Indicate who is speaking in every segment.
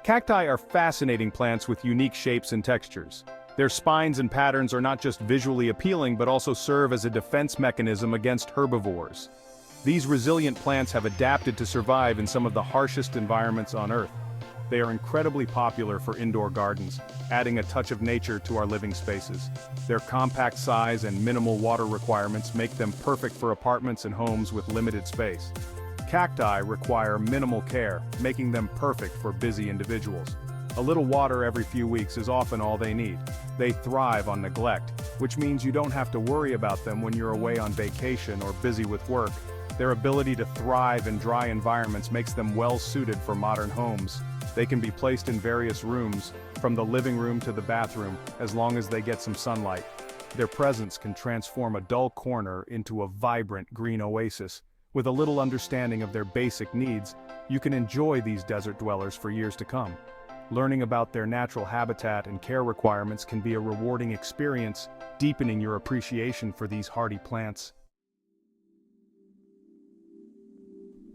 Speaker 1: Cacti are fascinating plants with unique shapes and textures. Their spines and patterns are not just visually appealing but also serve as a defense mechanism against herbivores. These resilient plants have adapted to survive in some of the harshest environments on Earth. They are incredibly popular for indoor gardens, adding a touch of nature to our living spaces. Their compact size and minimal water requirements make them perfect for apartments and homes with limited space. Cacti require minimal care, making them perfect for busy individuals. A little water every few weeks is often all they need. They thrive on neglect, which means you don't have to worry about them when you're away on vacation or busy with work. Their ability to thrive in dry environments makes them well suited for modern homes. They can be placed in various rooms, from the living room to the bathroom, as long as they get some sunlight. Their presence can transform a dull corner into a vibrant green oasis. With a little understanding of their basic needs, you can enjoy these desert dwellers for years to come. Learning about their natural habitat and care requirements can be a rewarding experience, deepening your appreciation for these hardy plants.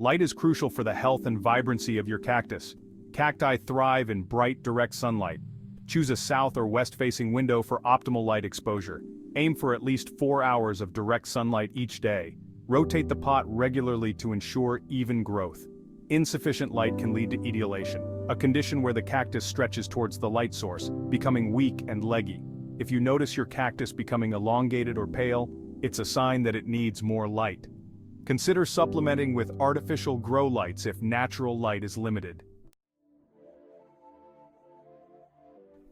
Speaker 1: Light is crucial for the health and vibrancy of your cactus. Cacti thrive in bright, direct sunlight. Choose a south or west-facing window for optimal light exposure. Aim for at least 4 hours of direct sunlight each day. Rotate the pot regularly to ensure even growth. Insufficient light can lead to etiolation, a condition where the cactus stretches towards the light source, becoming weak and leggy. If you notice your cactus becoming elongated or pale, it's a sign that it needs more light. Consider supplementing with artificial grow lights if natural light is limited.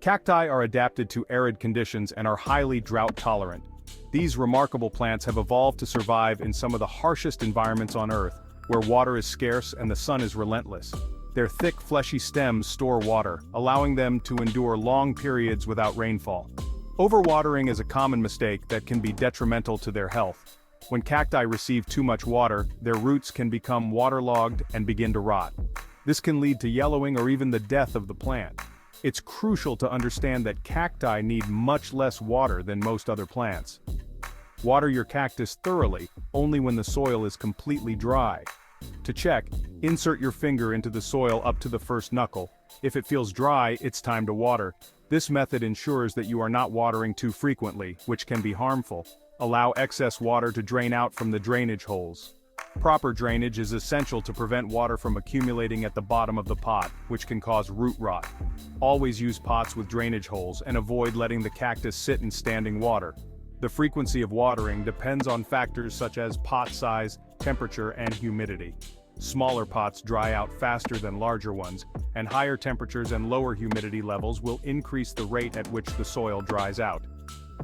Speaker 1: Cacti are adapted to arid conditions and are highly drought-tolerant. These remarkable plants have evolved to survive in some of the harshest environments on Earth, where water is scarce and the sun is relentless. Their thick, fleshy stems store water, allowing them to endure long periods without rainfall. Overwatering is a common mistake that can be detrimental to their health. When cacti receive too much water, their roots can become waterlogged and begin to rot. This can lead to yellowing or even the death of the plant. It's crucial to understand that cacti need much less water than most other plants. Water your cactus thoroughly, only when the soil is completely dry. To check, insert your finger into the soil up to the first knuckle. If it feels dry, it's time to water. This method ensures that you are not watering too frequently, which can be harmful. Allow excess water to drain out from the drainage holes. Proper drainage is essential to prevent water from accumulating at the bottom of the pot, which can cause root rot. Always use pots with drainage holes and avoid letting the cactus sit in standing water. The frequency of watering depends on factors such as pot size, temperature, and humidity. Smaller pots dry out faster than larger ones, and higher temperatures and lower humidity levels will increase the rate at which the soil dries out.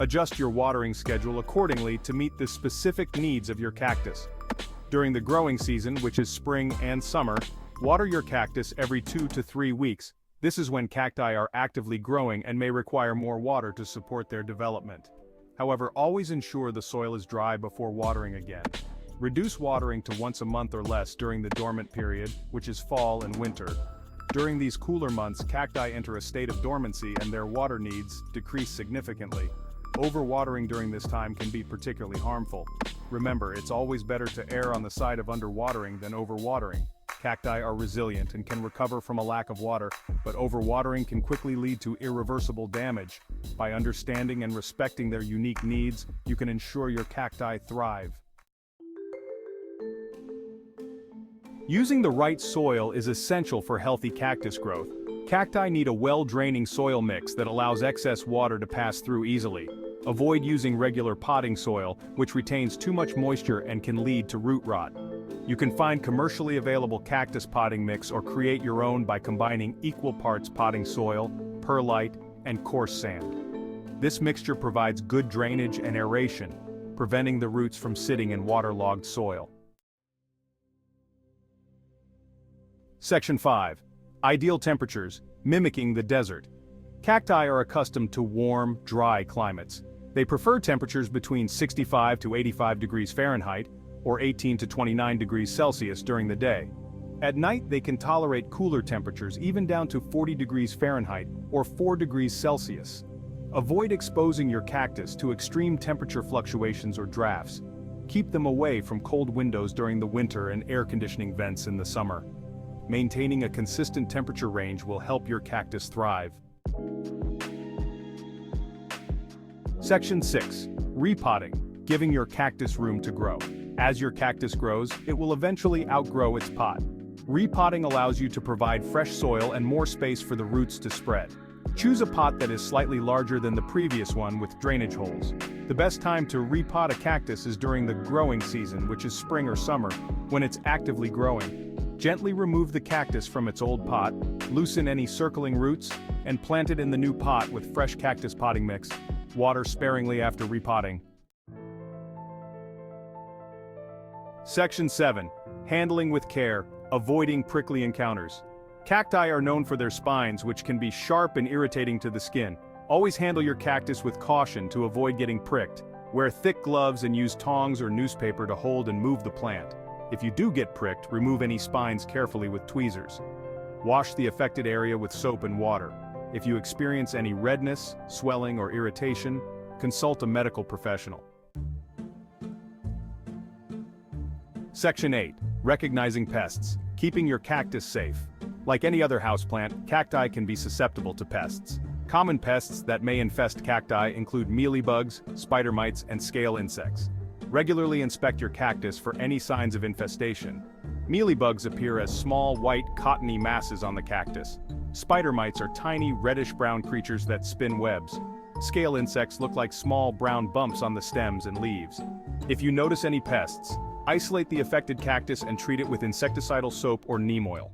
Speaker 1: Adjust your watering schedule accordingly to meet the specific needs of your cactus. During the growing season, which is spring and summer, water your cactus every 2 to 3 weeks. This is when cacti are actively growing and may require more water to support their development. However, always ensure the soil is dry before watering again. Reduce watering to once a month or less during the dormant period, which is fall and winter. During these cooler months, cacti enter a state of dormancy and their water needs decrease significantly. Overwatering during this time can be particularly harmful. Remember, it's always better to err on the side of underwatering than overwatering. Cacti are resilient and can recover from a lack of water, but overwatering can quickly lead to irreversible damage. By understanding and respecting their unique needs, you can ensure your cacti thrive. Using the right soil is essential for healthy cactus growth. Cacti need a well-draining soil mix that allows excess water to pass through easily. Avoid using regular potting soil, which retains too much moisture and can lead to root rot. You can find commercially available cactus potting mix or create your own by combining equal parts potting soil, perlite, and coarse sand. This mixture provides good drainage and aeration, preventing the roots from sitting in waterlogged soil. Section 5. Ideal temperatures, mimicking the desert. Cacti are accustomed to warm, dry climates. They prefer temperatures between 65 to 85 degrees Fahrenheit, or 18 to 29 degrees Celsius during the day. At night, they can tolerate cooler temperatures even down to 40 degrees Fahrenheit, or 4 degrees Celsius. Avoid exposing your cactus to extreme temperature fluctuations or drafts. Keep them away from cold windows during the winter and air conditioning vents in the summer. Maintaining a consistent temperature range will help your cactus thrive. Section 6. Repotting, giving your cactus room to grow. As your cactus grows, it will eventually outgrow its pot. Repotting allows you to provide fresh soil and more space for the roots to spread. Choose a pot that is slightly larger than the previous one with drainage holes. The best time to repot a cactus is during the growing season, which is spring or summer, when it's actively growing. Gently remove the cactus from its old pot, loosen any circling roots, and plant it in the new pot with fresh cactus potting mix. Water sparingly after repotting. Section 7. Handling with care, avoiding prickly encounters. Cacti are known for their spines, which can be sharp and irritating to the skin. Always handle your cactus with caution to avoid getting pricked. Wear thick gloves and use tongs or newspaper to hold and move the plant. If you do get pricked, remove any spines carefully with tweezers. Wash the affected area with soap and water. If you experience any redness, swelling, or irritation, consult a medical professional. Section 8. Recognizing pests, keeping your cactus safe. Like any other houseplant, cacti can be susceptible to pests. Common pests that may infest cacti include mealybugs, spider mites, and scale insects. Regularly inspect your cactus for any signs of infestation. Mealybugs appear as small, white, cottony masses on the cactus. Spider mites are tiny, reddish-brown creatures that spin webs. Scale insects look like small, brown bumps on the stems and leaves. If you notice any pests, isolate the affected cactus and treat it with insecticidal soap or neem oil.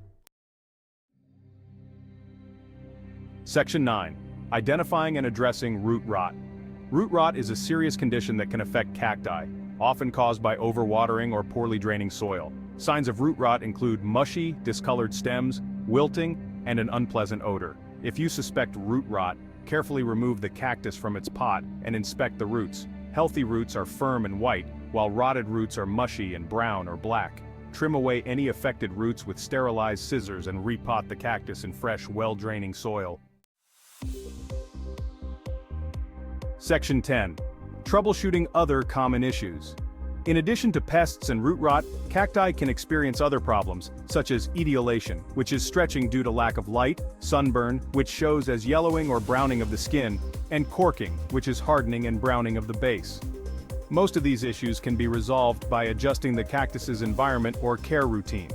Speaker 1: Section 9. Identifying and addressing root rot. Root rot is a serious condition that can affect cacti, often caused by overwatering or poorly draining soil. Signs of root rot include mushy, discolored stems, wilting, and an unpleasant odor. If you suspect root rot, carefully remove the cactus from its pot and inspect the roots. Healthy roots are firm and white, while rotted roots are mushy and brown or black. Trim away any affected roots with sterilized scissors and repot the cactus in fresh, well-draining soil. Section 10. Troubleshooting other common issues. In addition to pests and root rot, cacti can experience other problems, such as etiolation, which is stretching due to lack of light, sunburn, which shows as yellowing or browning of the skin, and corking, which is hardening and browning of the base. Most of these issues can be resolved by adjusting the cactus's environment or care routine.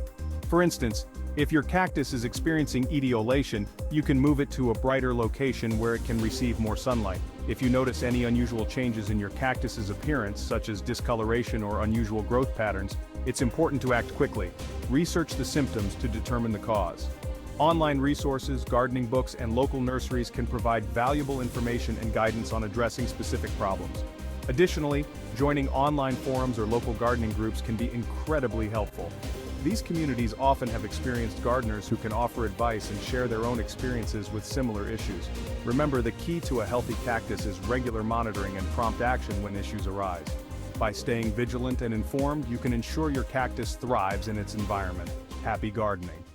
Speaker 1: For instance, if your cactus is experiencing etiolation, you can move it to a brighter location where it can receive more sunlight. If you notice any unusual changes in your cactus's appearance, such as discoloration or unusual growth patterns, it's important to act quickly. Research the symptoms to determine the cause. Online resources, gardening books, and local nurseries can provide valuable information and guidance on addressing specific problems. Additionally, joining online forums or local gardening groups can be incredibly helpful. These communities often have experienced gardeners who can offer advice and share their own experiences with similar issues. Remember, the key to a healthy cactus is regular monitoring and prompt action when issues arise. By staying vigilant and informed, you can ensure your cactus thrives in its environment. Happy gardening.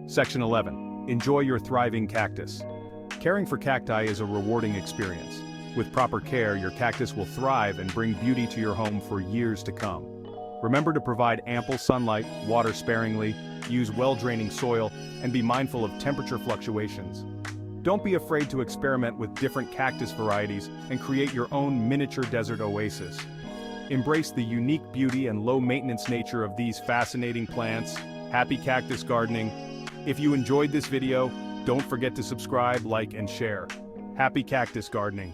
Speaker 1: Section 11. Enjoy your thriving cactus. Caring for cacti is a rewarding experience. With proper care, your cactus will thrive and bring beauty to your home for years to come. Remember to provide ample sunlight, water sparingly, use well-draining soil, and be mindful of temperature fluctuations. Don't be afraid to experiment with different cactus varieties and create your own miniature desert oasis. Embrace the unique beauty and low-maintenance nature of these fascinating plants. Happy cactus gardening. If you enjoyed this video, don't forget to subscribe, like, and share. Happy cactus gardening.